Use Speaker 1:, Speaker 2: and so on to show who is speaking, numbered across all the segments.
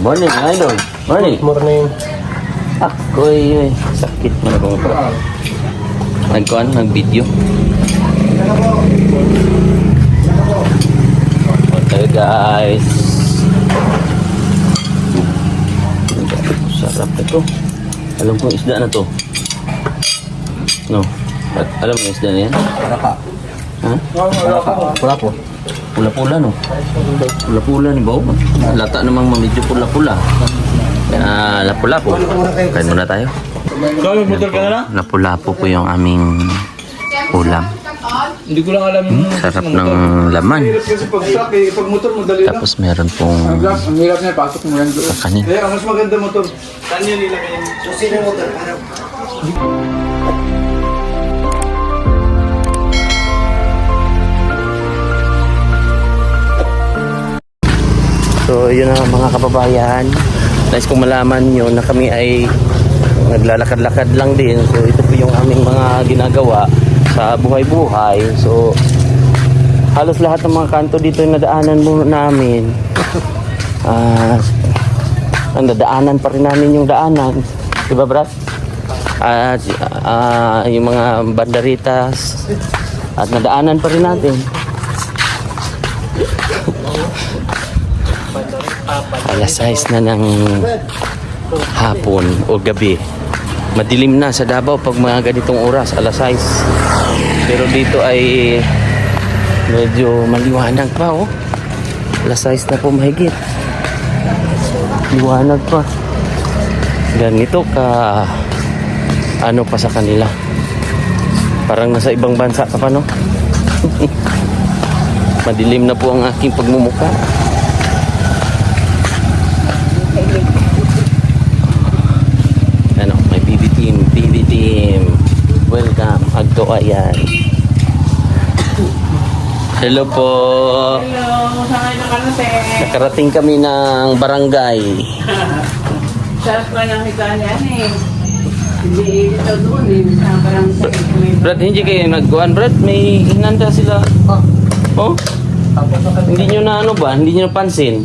Speaker 1: Morning, idol. Morning.
Speaker 2: Morning.
Speaker 1: Ako'y sakit mo na kung pa. Nagkuhan, nag-video. Okay guys. Sarap na to. Alam kong isda na to. No. Alam mo yung isda na yan?
Speaker 2: Palaka.
Speaker 1: Ha?
Speaker 2: Pula po.
Speaker 1: Pula-pula no? Pula-pula ni Bao. Lata namang medyo pula-pula. Lapu-lapu. Kain muna tayo. Lapu-lapu po yung aming ulam.
Speaker 2: Hindi ko lang alam yung...
Speaker 1: Sarap ng laman.
Speaker 3: Kasi pag truck eh, pag motor madali lang.
Speaker 1: Tapos meron pong
Speaker 3: Ang hirap niya, pasok mo yan doon.
Speaker 1: kakanin.
Speaker 3: Eh, ang mas maganda motor. Saan yun nilagay yan? Susi ng motor, harap.
Speaker 1: So yun na mga kababayan. Nice kong malaman nyo na kami ay naglalakad-lakad lang din. So ito po yung aming mga ginagawa sa buhay-buhay. So halos lahat ng mga kanto dito yung nadaanan mo namin. Nadaanan pa rin namin yung daanan. Diba Brad? At yung mga banderitas at nadaanan pa rin natin. Alas 6 na ng hapon o gabi. Madilim na sa Davao pag mga ganitong oras, alas 6. Pero dito ay medyo maliwanag pa oh. Alas 6 na po mahigit. Liwanag pa. Ganito ka ano pa sa kanila. Parang nasa ibang bansa ka pa no. Madilim na po ang aking pagmumukha. Ano, may PB team. Welcome, Agto ayan. Hello po.
Speaker 4: Hello, saan kayo nakarating?
Speaker 1: Nakarating kami ng barangay.
Speaker 4: Sarap ka ng higaan yan eh. Hindi ito doon eh. Sa parang sa
Speaker 1: Brad, hindi kayo nagkuhan, Brad? May hinanda sila. Oh? Hindi nyo na ano ba? Hindi nyo napansin?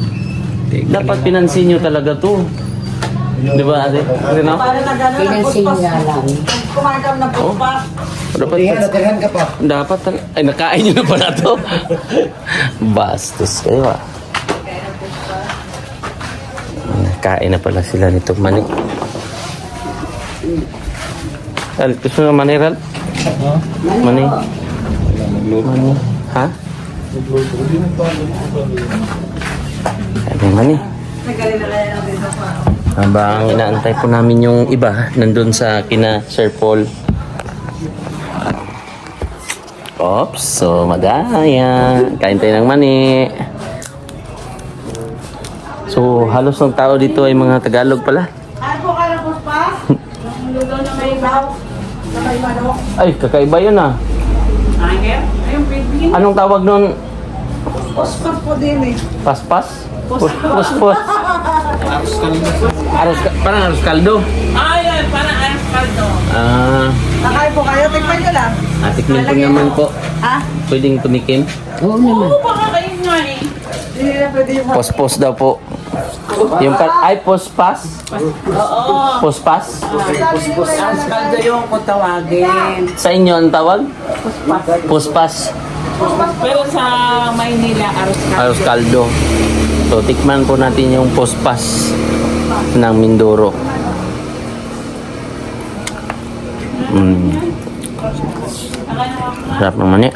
Speaker 1: Dapat pinansin nyo talaga to. Di ba ate? Ate no?
Speaker 4: Para na gano'n,
Speaker 5: Pinansin niya lang.
Speaker 4: kumain kami ng puspa.
Speaker 1: Dapat,
Speaker 3: Natirahan ka pa.
Speaker 1: dapat, ay nakain nyo na pala to. Bastos kayo ah. Nakain na pala sila nitong mani. Ral, gusto nga mani, Ral? Mani? Mani? Ha? Ano yung mani? Habang inaantay po namin yung iba nandun sa kina Sir Paul. Oops, so madaya. Kain tayo ng mani. So halos ng tao dito ay mga Tagalog pala.
Speaker 4: Ano po ka ng puspa? Yung lulo na may baw. Na may manok.
Speaker 1: Ay, kakaiba yun ah.
Speaker 4: Anger? Ayun, baby.
Speaker 1: Anong tawag nun?
Speaker 4: Puspa po din eh.
Speaker 1: Paspas? Puspos. Parang aros kaldo.
Speaker 4: Ayun, parang ayos kaldo.
Speaker 1: Ah,
Speaker 4: po kayo, tikman nyo lang.
Speaker 1: tikmin po naman po.
Speaker 4: Ha?
Speaker 1: Pwedeng tumikim.
Speaker 5: Oo naman.
Speaker 4: Oo, baka kayo nga eh. Hindi na pwede yung
Speaker 1: Pospos daw po. Yung ay pospas?
Speaker 4: Oo.
Speaker 1: Pospas?
Speaker 4: Ayos kaldo yung kung tawagin.
Speaker 1: Sa inyo ang tawag? Pospas.
Speaker 4: Pero sa Maynila, aros kaldo.
Speaker 1: Aros kaldo. So tikman po natin yung pospas ng Mindoro. Sarap naman yan.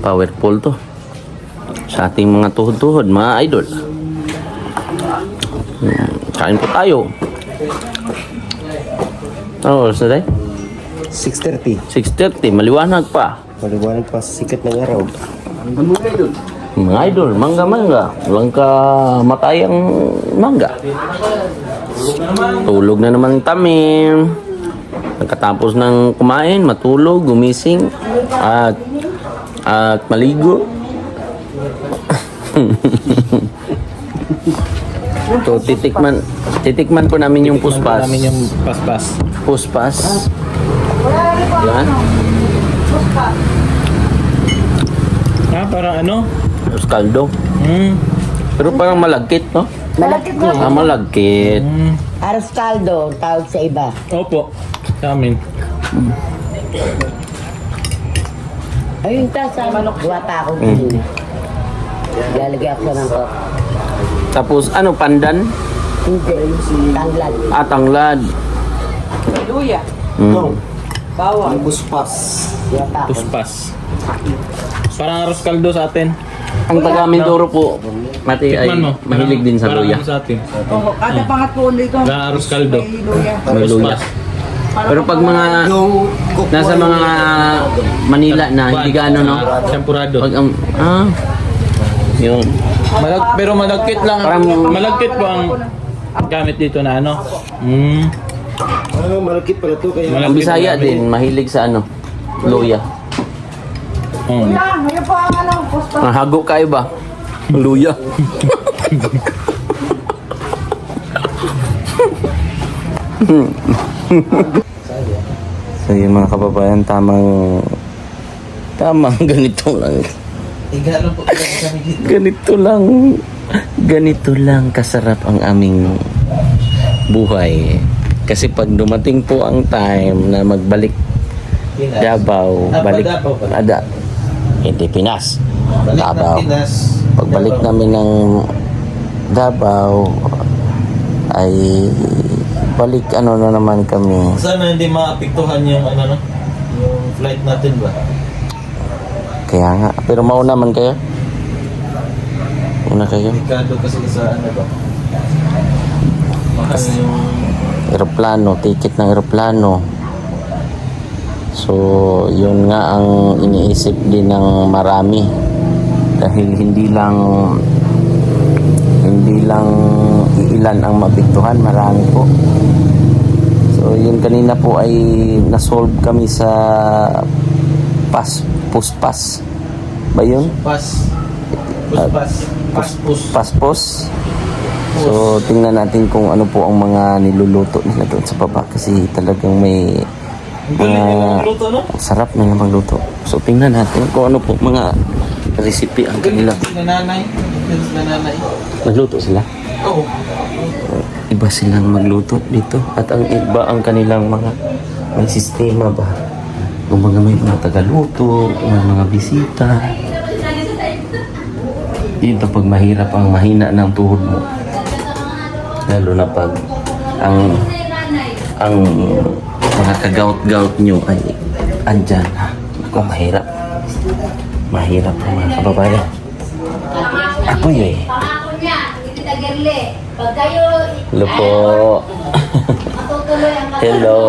Speaker 1: Powerful to. Sa ating mga tuhod-tuhod, mga idol. Kain po tayo. Ano oras na tayo?
Speaker 2: 6:30.
Speaker 1: 6:30, maliwanag pa.
Speaker 2: Maliwanag pa sa sikat ng araw.
Speaker 1: Mga idol, mangga-mangga. Walang ka matayang mangga. Tulog na naman kami. Pagkatapos ng kumain, matulog, gumising, at maligo. So, titikman po namin yung puspas.
Speaker 2: Namin yung paspas.
Speaker 1: Puspas. Yan.
Speaker 2: Ah, parang ano?
Speaker 1: Tapos kaldo. Pero parang malagkit, no?
Speaker 5: Malapit na.
Speaker 1: Ah, malagkit.
Speaker 5: Aros caldo, tawag sa iba.
Speaker 2: Opo. Sa amin.
Speaker 5: Ayun ta sa manok. Gawa pa ako din. Lalagyan ako ng coke.
Speaker 1: Tapos, ano, pandan?
Speaker 5: Hindi. Tanglad.
Speaker 1: Tanglad.
Speaker 4: Luya.
Speaker 1: Mm.
Speaker 4: Bawang.
Speaker 3: Buspas.
Speaker 5: Gawa pa ako.
Speaker 2: Puspas. Parang arroz caldo sa atin.
Speaker 1: Ang taga Mindoro po, Mati, ay
Speaker 2: Tikman mo.
Speaker 1: mahilig din sa
Speaker 2: Parang
Speaker 1: luya.
Speaker 2: ano sa atin.
Speaker 4: Oo, kada pangatlo dito.
Speaker 2: Parang arroz caldo.
Speaker 4: May luya.
Speaker 1: May luya. Pero pag mga nasa mga Manila na, hindi gaano, no?
Speaker 2: Champurado.
Speaker 1: Pag yun.
Speaker 2: Pero malagkit lang.
Speaker 1: Parang-
Speaker 2: Malagkit po ang gamit dito na ano.
Speaker 3: Malakit pala to kaya.
Speaker 1: Ang Bisaya din, mahilig sa ano, luya.
Speaker 4: Ngayon po ang ano, posta.
Speaker 1: Hago kayo ba? Luya. So yung mga kababayan, tamang ganito lang. Ganito lang kasarap ang aming buhay. Kasi pag dumating po ang time na magbalik Davao, balik hindi Pinas. Davao. Pagbalik namin ng Davao ay balik ano na naman kami.
Speaker 6: Sana hindi maapektuhan yung ano no? Yung flight natin ba?
Speaker 1: Kaya nga, pero mauna man kayo. Una kayo.
Speaker 6: Delikado kasi sa ano ba? Mahal yung
Speaker 1: Eroplano, ticket ng eroplano. So, yun nga ang iniisip din ng marami. Dahil hindi lang iilan ang mapiktuhan, marami po. So, yun kanina po ay nasolve kami sa puspas. Ba yun? Paspos. So, tingnan natin kung ano po ang mga niluluto nila doon sa baba kasi talagang may mga
Speaker 6: luto no?
Speaker 1: sarap na magluto. So, tingnan natin kung ano po mga recipe ang kanila.
Speaker 6: Nananay.
Speaker 1: Magluto sila.
Speaker 6: Oo.
Speaker 1: Iba silang magluto dito at ang iba ang kanilang mga may sistema ba. Kung may mga tagaluto, may mga bisita. Dito pag mahirap ang mahina ng tuhod mo. Lalo na pag ang mga kagaut-gaut nyo ay andyan. Kung mahirap. Mahirap ang mga kababayan. Ako yun eh.
Speaker 7: Pangako niya, hindi tagerle. Pag kayo...
Speaker 1: Hello po.
Speaker 7: Matutuloy ang
Speaker 1: Hello.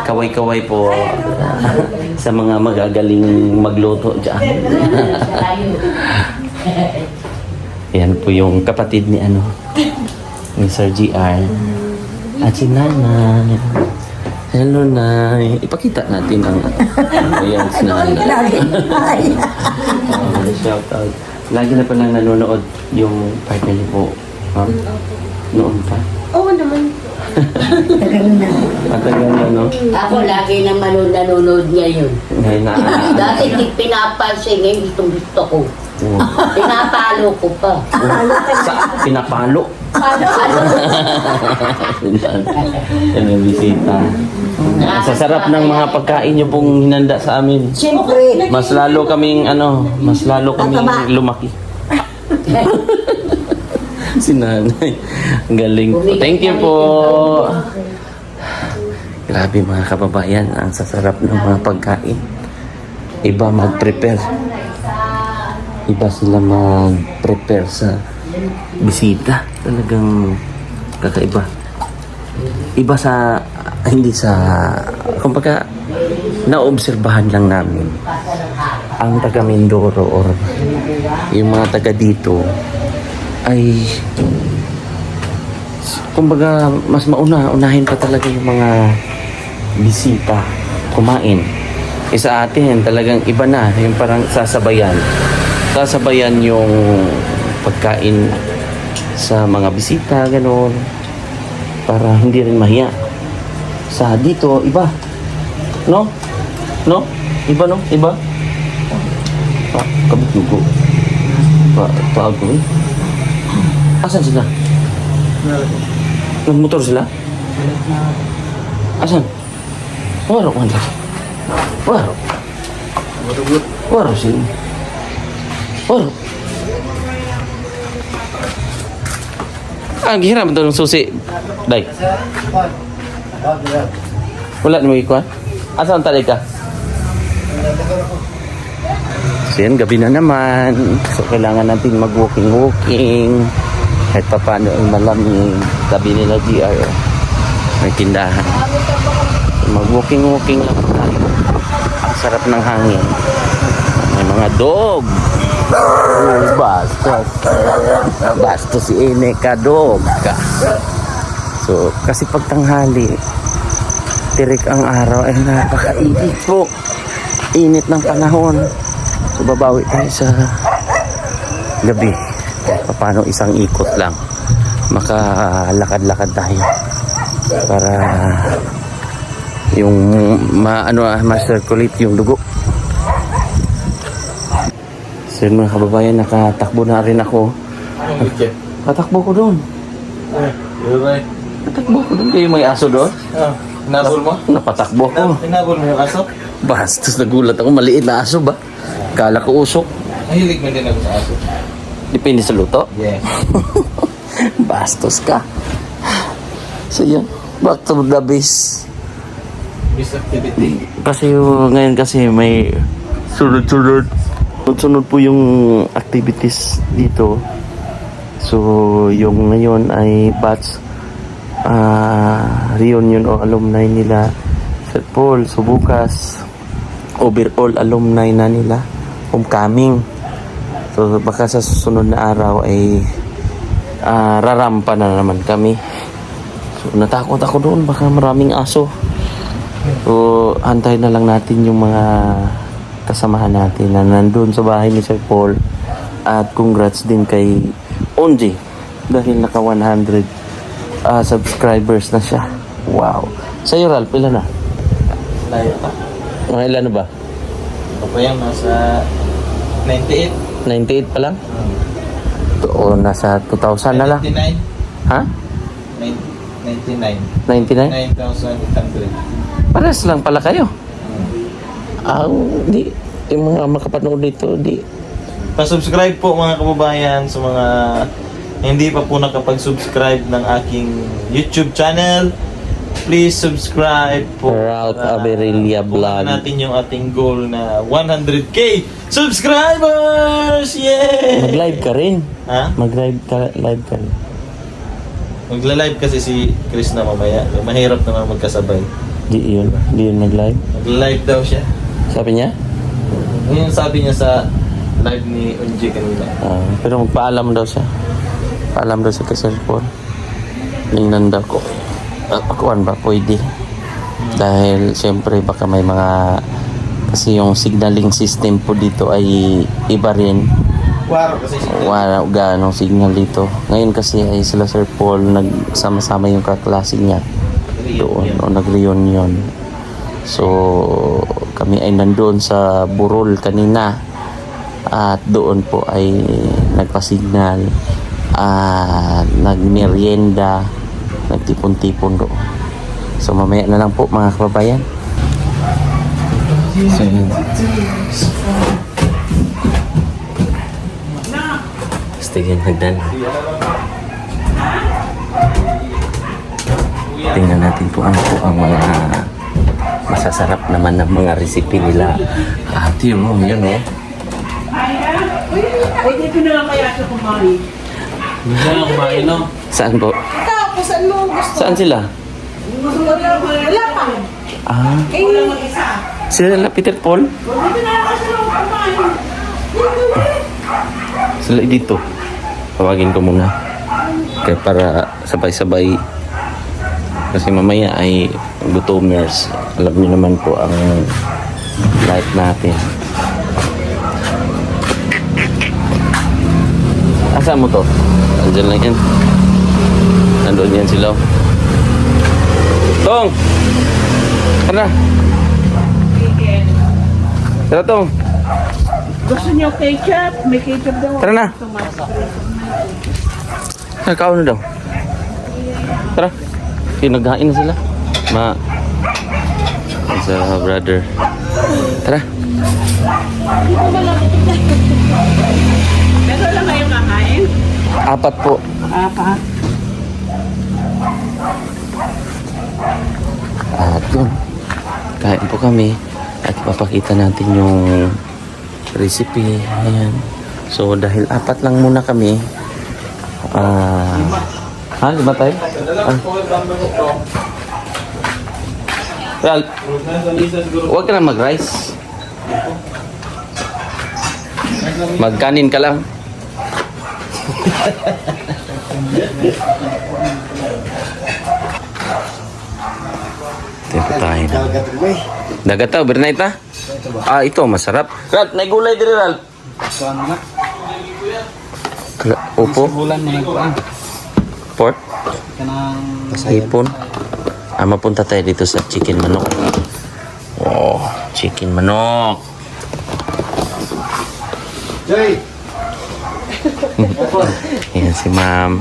Speaker 1: Kaway-kaway po sa mga magagaling magluto dyan. Yan po yung kapatid ni ni Sir GR. At si Nanay. Hello, Nay. Ipakita natin ang ayan si Nanay. Shout out. Lagi na palang nanonood yung partner niyo po. Ma'am? Noon pa?
Speaker 5: Oo naman.
Speaker 1: Matagal na, no?
Speaker 5: Ako lagi nang nanonood niya yun.
Speaker 1: Ngayon na.
Speaker 5: Dati di pinapansin, ngayon gusto ko. Pinapalo ko pa.
Speaker 1: Pinapalo. Yan ang bisita. Sa sarap ng mga pagkain niyo pong hinanda sa amin.
Speaker 5: Siyempre.
Speaker 1: Mas lalo kaming lumaki. Si Nanay. Ang galing po. Thank you po. Grabe mga kababayan, ang sasarap ng mga pagkain. Iba mag-prepare. Iba sila mag-prepare sa bisita. Talagang kakaiba. Iba sa, hindi sa, kumbaga, naobserbahan lang namin ang taga Mindoro or yung mga taga dito ay kumbaga mas unahin pa talaga yung mga bisita kumain. Sa atin talagang iba na, yung parang sasabayan yung pagkain sa mga bisita, gano'n, para hindi rin mahiya. Sa dito iba, no iba, no iba. Kabit dugo pa ako eh. Asan sila? Nagmotor sila? Asan? Waro man lang. Waro. Waro sila. Waro. Ah, gihiram ito ng susi. Day. Wala na mag-ikuan? Asan talay ka? So yan, gabi na naman. So kailangan natin mag-walking-walking. Kahit pa paano ay malamig. Tabi nila GR. May tindahan. So, mag-walking-walking lang tayo. Ang sarap ng hangin. May mga dog. Oh, bastos. Bastos si Ine ka, dog ka. So, kasi pag tanghali, tirik ang araw ay napakainit po. Init ng panahon. So, babawi tayo sa gabi. Paano isang ikot lang. Makalakad-lakad tayo. Para yung ma-circulate yung dugo. So yun mga kababayan, nakatakbo na rin ako. Katakbo ko doon. Katakbo ko doon. Kayo may aso doon?
Speaker 2: Hinabol mo?
Speaker 1: Napatakbo ko.
Speaker 2: Hinabol mo yung aso?
Speaker 1: Bastos, nagulat ako. Maliit na aso ba? Kala ko usok.
Speaker 2: Mahilig mo din ako sa aso.
Speaker 1: Depende sa luto.
Speaker 2: Yeah.
Speaker 1: Bastos ka. So yun, back to the base.
Speaker 2: Base activity.
Speaker 1: Kasi ngayon kasi may sunod-sunod. Sunod po yung activities dito. So yung ngayon ay batch reunion o alumni nila Sir Paul. So bukas overall alumni na nila homecoming. So baka sa susunod na araw ay rarampa na naman kami. So natakot ako doon, baka maraming aso. So antay na lang natin yung mga kasamahan natin na nandun sa bahay ni Sir Paul. At congrats din kay Onji dahil naka 100 subscribers na siya. Wow. Sa'yo Ralph, ilan na?
Speaker 2: Layo pa.
Speaker 1: Mga ilan na ba?
Speaker 2: Ito pa yan, nasa 98.
Speaker 1: 98 pa lang? O nasa 2,000 na lang?
Speaker 2: 99.
Speaker 1: Ha?
Speaker 2: 99.
Speaker 1: 99?
Speaker 2: 9,800.
Speaker 1: Pares lang pala kayo. Di. Yung mga makapanood dito, di.
Speaker 2: Pa-subscribe po mga kababayan sa mga hindi pa po nakapag-subscribe ng aking YouTube channel. Please subscribe po.
Speaker 1: Ralph Averilla Vlog.
Speaker 2: natin yung ating goal na 100k subscribers! Yeah!
Speaker 1: Mag-live ka rin.
Speaker 2: Ha?
Speaker 1: Mag-live ka rin.
Speaker 2: Magla-live kasi si Chris na mamaya. Mahirap naman magkasabay.
Speaker 1: Di yun nag-live.
Speaker 2: Mag-live daw siya.
Speaker 1: Sabi niya?
Speaker 2: Ngayon sabi niya sa live ni Unji kanina.
Speaker 1: Pero magpaalam daw siya. Paalam daw siya kay Sir Paul. Tingnan daw ko. Akuan ba? Pwede. Dahil siyempre baka may mga kasi yung signaling system po dito ay iba rin.
Speaker 2: Waro kasi si
Speaker 1: Wala ganong signal dito. Ngayon kasi ay sila Sir Paul nagsama-sama yung kaklase niya doon o nag-reunion. So kami ay nandoon sa Burol kanina at doon po ay nagpa-signal at nagmerienda, nagtipon-tipon doon. So mamaya na lang po mga kababayan. So yun. Tingnan hagdan. Tingnan natin po ang mga masasarap naman ng mga recipe nila. Ate mo, yun eh.
Speaker 4: Ay, dito na lang kaya sa kumain.
Speaker 2: Hindi na kumain, no?
Speaker 1: Saan po?
Speaker 4: Ikaw, kung saan mo gusto.
Speaker 1: Saan sila?
Speaker 4: Wala pa.
Speaker 1: Ah,
Speaker 4: Wala mag-isa.
Speaker 1: sila na Peter Paul?
Speaker 4: Dito na lang kasi lang kumain.
Speaker 1: Sila dito. Tawagin ko muna. Kaya para sabay-sabay. Kasi mamaya ay gutomers. Alam niyo naman po ang life natin. Asa mo to? Andiyan lang yan. Nandoon yan sila. Tong! Tara! Tara Tong!
Speaker 4: Gusto niyo ketchup? May ketchup daw.
Speaker 1: Tara na! Nakaon na daw. Tara. Kinaghain na sila. Sa brother. Tara.
Speaker 4: Pero lang kayo kakain?
Speaker 1: 4 po.
Speaker 4: Apa?
Speaker 1: At yun. Kain po kami. At ipapakita natin yung recipe. Ayan. So dahil 4 lang muna kami. Lima tayo? Well, huwag ka na mag-rice. Magkanin ka lang. Ito tayo na. Dagataw, bernay ta? Ito, masarap. Ralph, may gulay dito, Ralph. Upo? Pork? Hipon? Mapunta tayo dito sa chicken manok. Oh, chicken manok. Yan si ma'am.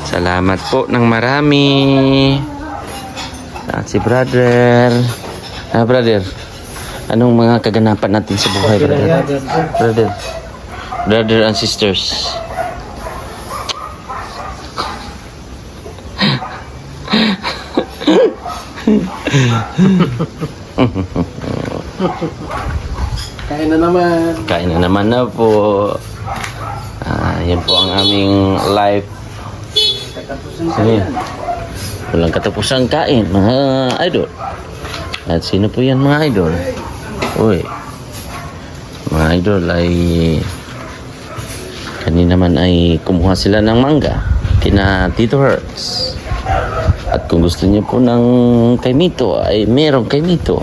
Speaker 1: Salamat po ng marami. At si brother. Brother. Anong mga kaganapan natin sa buhay, brother? Brother and sisters.
Speaker 3: Kain na naman.
Speaker 1: Kain na naman na po. Yan po ang aming life. Walang katapusang kain, mga idol. At sino po yan, mga idol? Uy. Mga idol ay kanina naman ay kumuha sila ng mangga kina Tito Hertz. At kung gusto niyo po ng kay Mito ay meron kay Mito.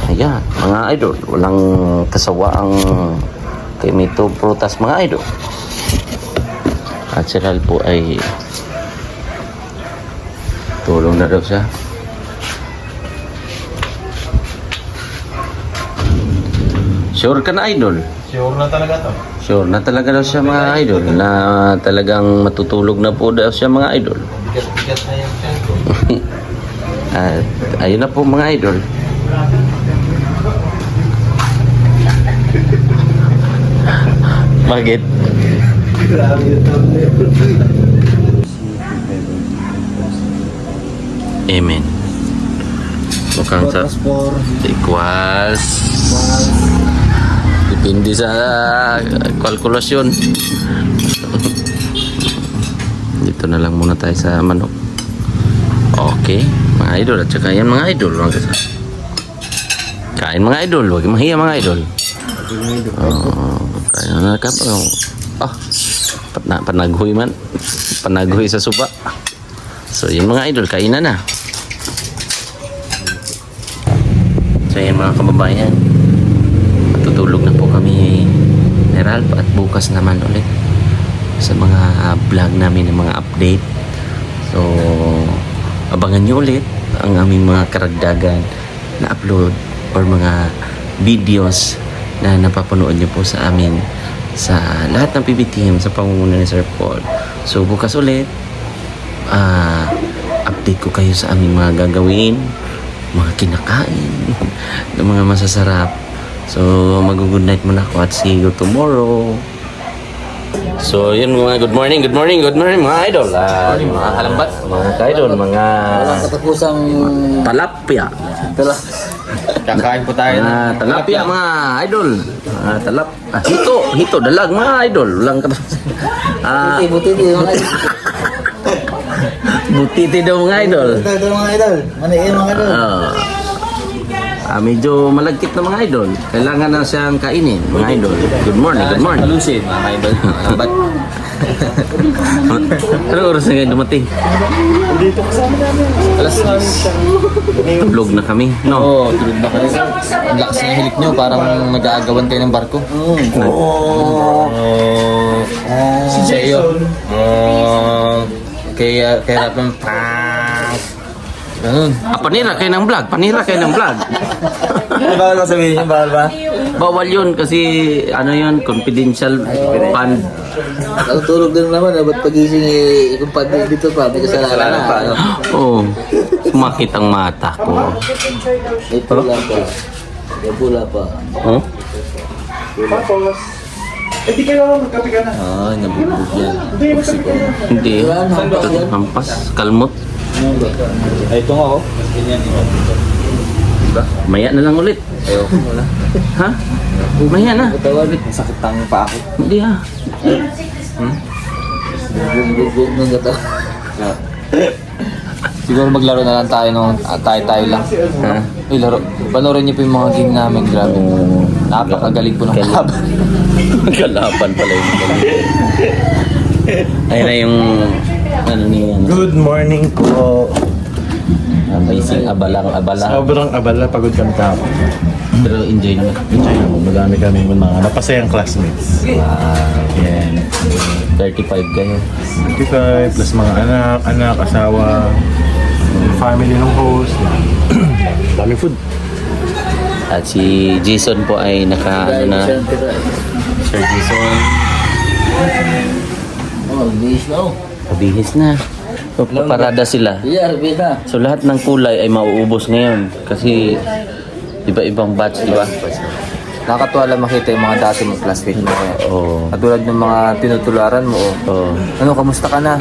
Speaker 1: Ayan, mga idol, walang kasawaang kay Mito prutas, mga idol. At si Ral po ay tulong na daw siya. Sure ka na, idol?
Speaker 2: Sure na talaga to.
Speaker 1: Sure na talaga daw siya, mga idol, na talagang matutulog na po daw siya, mga idol.
Speaker 2: Bigat na yung tiyan ko.
Speaker 1: At ayun na po, mga idol. Bakit? Amen. Mukhang sa equals. Depende sa kalkulasyon. Dito na lang muna tayo sa manok. Okay, mga idol. At saka yan, mga idol. Kain, mga idol. Huwag mahiya, mga idol. Kain na ka. Panaghoy man. Panaghoy sa suba. So, yun, mga idol. Kain na. So, yan, mga kababayan. Matutulog na po kami ni Ralph. At bukas naman ulit sa mga vlog namin ng mga update. So, abangan nyo ulit ang aming mga karagdagan na upload or mga videos na napapanood nyo po sa amin sa lahat ng PB team sa pamumuno ni Sir Paul. So, bukas ulit update ko kayo sa aming mga gagawin, mga kinakain ng mga masasarap. So, mag-good night muna ako at see you tomorrow. So, yun mga good morning mga idol. Mga kalambat, mga idol, mga
Speaker 6: Katapusang
Speaker 1: talapia.
Speaker 2: Kakain po tayo.
Speaker 1: Talapia, mga idol. Hito, dalag, mga idol. Walang
Speaker 6: buti-buti mga idol.
Speaker 1: butiti daw, mga idol.
Speaker 6: Ito mga idol. Maniin mga idol.
Speaker 1: Medyo malagkit na, mga idol. Kailangan na siyang kainin, mga idol. Good morning.
Speaker 6: Malusin mga idol. Lambat.
Speaker 1: Anong oras na ngayon dumating?
Speaker 6: Alas 6.
Speaker 1: Tulog na kami, no?
Speaker 6: Oo, tulog na kayo. Ang lakas ng hilik nyo, parang nag-aagawan kayo ng barko. Sa iyo. Kaya Rapan, Ganun.
Speaker 1: Panira kayo ng vlog. Panira kayo ng vlog.
Speaker 2: Bawal ba sabihin yun? Bawal ba?
Speaker 1: Bawal yun kasi ano yun, confidential fund.
Speaker 6: Natutulog din naman, ba't pagising kung pag dito pa, may kasalanan pa. Ano?
Speaker 1: Oo. Sumakit ang mata ko.
Speaker 6: May pula pa. May pula pa.
Speaker 1: Huh?
Speaker 3: Tapos, eh di kayo magkape ka na.
Speaker 6: Ah, nabubog yan.
Speaker 1: Hindi. Hampas. Kalmot.
Speaker 2: Ay, ito nga oh.
Speaker 1: Maya na lang ulit.
Speaker 6: Ayoko muna.
Speaker 1: Ha? Maya na.
Speaker 6: Katawan, sakit ang pa ako.
Speaker 1: Hindi ha.
Speaker 6: Bubog ng katawan. Siguro maglaro na lang tayo nung tayo lang.
Speaker 1: Ha?
Speaker 6: Uy, laro. Panoorin niyo po yung mga game namin. Grabe. Napakagaling po ng kalaban.
Speaker 1: Kalaban pala yung galing. Ayun na yung ano niya.
Speaker 3: Good morning po.
Speaker 1: Amazing. Abala.
Speaker 3: Sobrang abala, pagod kami tapos.
Speaker 1: Pero enjoy naman.
Speaker 3: Enjoy naman, madami kami mga napasayang classmates. Yan.
Speaker 1: 35 kayo.
Speaker 3: 55 plus mga anak, asawa, family ng host. Dami food.
Speaker 1: At si Jason po ay naka ano na. Sir Jason.
Speaker 6: Oh, bilis na oh.
Speaker 1: Pabihis na. So, paparada sila.
Speaker 6: Yeah, bilis na.
Speaker 1: So lahat ng kulay ay mauubos ngayon kasi iba-ibang batch, di ba?
Speaker 6: Nakakatuwa lang makita yung mga dati mong classmate mo.
Speaker 1: Oo.
Speaker 6: Katulad ng mga tinutularan mo.
Speaker 1: Oo.
Speaker 6: Ano, kamusta ka na?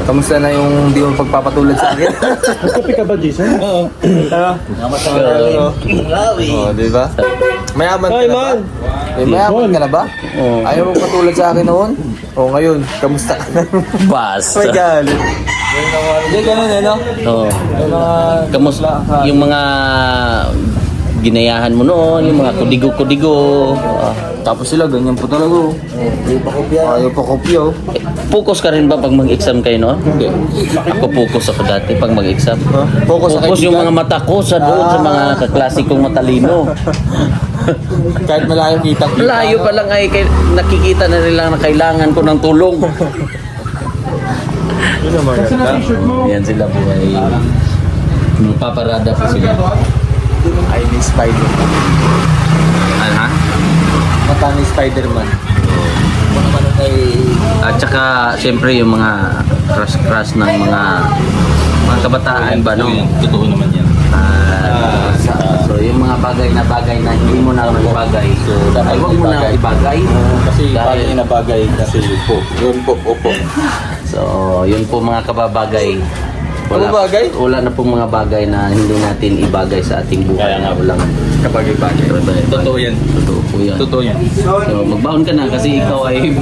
Speaker 6: Kamusta na yung di mo pagpapatulad sa akin?
Speaker 3: Magkape ka ba, Jason? Oo.
Speaker 6: Oo, di ba? Mayaman ka na ba? Mayaman ka na ba?
Speaker 1: Oo.
Speaker 6: Ayaw mo patulad sa akin noon? O ngayon, kamusta ka na?
Speaker 1: Basta.
Speaker 6: May galit. Hindi, ganun eh, no?
Speaker 1: Oo.
Speaker 6: Yung mga...
Speaker 1: Kamusta yung mga ginayahan mo noon, yung mga kudigo-kudigo.
Speaker 6: Tapos sila, ganyan po talaga. oh. Ayaw pa kopya. oh.
Speaker 1: Focus ka rin ba pag mag-exam kayo noon?
Speaker 6: Hindi.
Speaker 1: Ako focus ako dati pag mag-exam.
Speaker 6: Focus sa
Speaker 1: Focus yung
Speaker 6: kaibigan.
Speaker 1: mga mata ko sa doon sa mga kaklasikong matalino.
Speaker 6: Kahit malayo kita.
Speaker 1: Layo pa lang ay nakikita na nila na kailangan ko ng tulong. Yan sila po ay paparada po sila.
Speaker 6: Ay, ni Spider-Man.
Speaker 1: Ano ha?
Speaker 6: Mata ni Spider-Man. Kung naman ay...
Speaker 1: At saka siyempre yung mga crush ng mga kabataan ba no?
Speaker 2: Totoo naman yan.
Speaker 1: So yung mga bagay na hindi mo na ibagay. So ay huwag mo na ibagay.
Speaker 2: Kasi
Speaker 1: Dahil-
Speaker 2: bagay na bagay kasi po. Yun po, opo.
Speaker 1: So yun po mga kababagay.
Speaker 6: Kababagay?
Speaker 1: Wala na pong mga bagay na hindi natin ibagay sa ating buhay.
Speaker 2: Kaya nga.
Speaker 1: Walang
Speaker 2: Kabagay-bagay.
Speaker 1: Totoo
Speaker 2: yan.
Speaker 1: Totoo po yan.
Speaker 2: Totoo yan.
Speaker 1: So, magbaon ka na kasi ikaw ay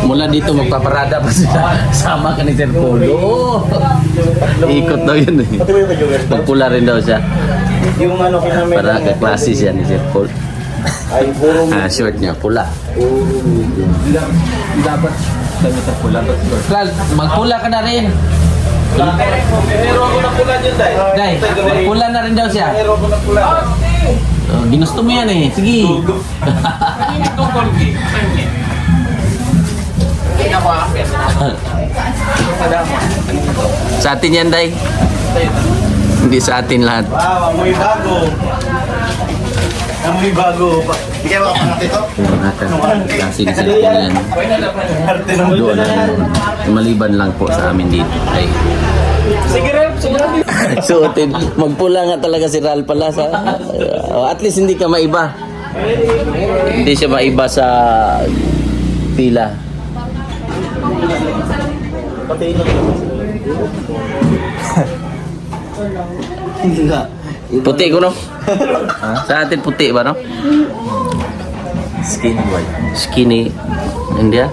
Speaker 1: mula dito magpaparada pa sila. Sama ka ni Sir Polo. Ikot daw yun eh. Magpula rin daw siya.
Speaker 3: Yung ano kinamin.
Speaker 1: Para kaklase siya ni Sir Paul.
Speaker 3: Ay, puro
Speaker 1: Short niya, pula.
Speaker 6: Dapat kami sa pula.
Speaker 1: Klal, magpula ka na rin.
Speaker 2: Meron ako na pula dyan, Day.
Speaker 1: Day, magpula na rin daw siya.
Speaker 2: Meron ako na pula.
Speaker 1: Ginusto mo yan eh. Sige. Sa atin yan, Day. Hindi sa atin lahat.
Speaker 3: Wow, amoy bago. Amoy bago. Hindi kayo makapangat ito?
Speaker 1: Yung mga kaklase ni Sir Paul yan.
Speaker 3: Arte ng
Speaker 1: Doon maliban lang po sa amin dito ay
Speaker 3: Sige, Ralph.
Speaker 1: suotin. Magpula nga talaga si Ral pala sa at least hindi ka maiba. Hindi siya maiba sa pila. Puti ko no? Sa atin puti ba no?
Speaker 6: Skinny white.
Speaker 1: Skinny India.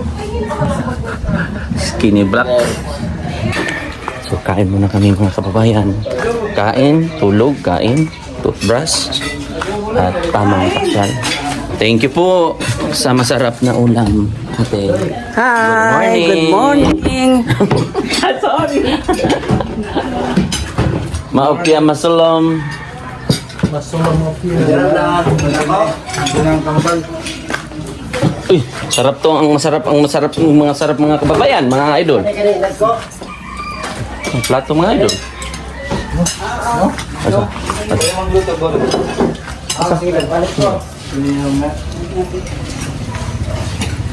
Speaker 1: Skinny black. So kain muna kami mga kababayan. Kain, tulog, kain, toothbrush, at tamang pasyal. Thank you po sa masarap na ulam. Ate.
Speaker 4: Hi, good morning. Sorry.
Speaker 1: Maopya masalom. Uy, sarap to ang masarap mga kababayan, mga idol. Ang plato mga idol. Asa?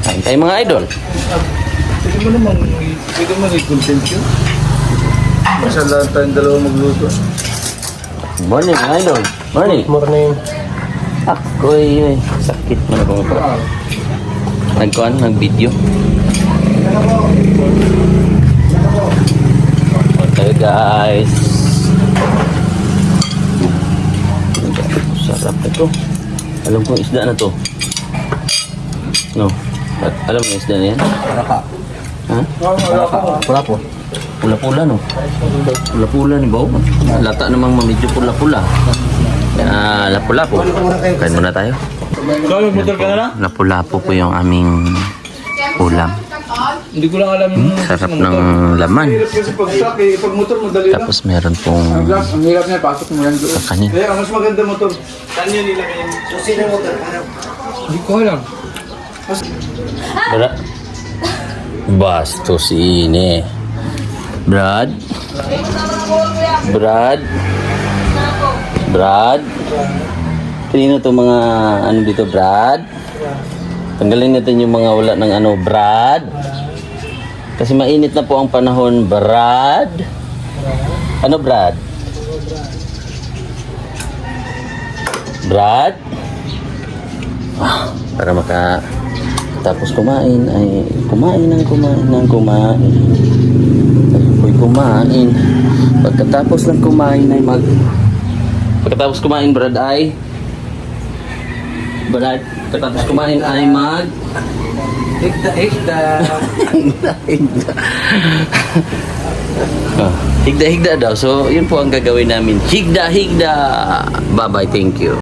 Speaker 1: Kain tayo mga idol.
Speaker 6: Pwede mo i-content yun. Basta lang tayong dalawa magluto.
Speaker 1: Morning mga idol. Morning.
Speaker 6: Morning.
Speaker 1: Ako'y sakit man ako pa. Nagkuhan, nag-video. Okay guys. Sarap na to. Alam ko isda na to. No. Alam mo yung isda na yan? Ha?
Speaker 6: Wala po.
Speaker 1: Pula-pula no? Pula-pula ni Bao. Lata namang medyo pula-pula. Lapu-lapu. Kain muna tayo. Lapu-lapu po yung aming ulam.
Speaker 6: Hindi ko lang alam yung...
Speaker 1: Sarap ng laman.
Speaker 6: Kasi pag truck eh, pag motor madali lang.
Speaker 1: Tapos meron pong
Speaker 6: Ang hirap niya, pasok mo lang doon.
Speaker 1: sa kanya.
Speaker 6: Kaya mas maganda motor. Saan yun nila ngayon? Susi na motor. Hindi ko alam.
Speaker 1: Bastos ini. Brad. Kanino to mga ano dito, Brad? Tanggalin natin yung mga wala ng ano, Brad. Kasi mainit na po ang panahon, Brad. Ano, Brad? Brad? Para tapos kumain ay kumain. Ako'y kumain. Pagkatapos ng kumain ay pagkatapos kumain, Brad, ay pagkatapos kumain ay higda daw. So, yun po ang gagawin namin. Higda. Bye-bye. Thank you.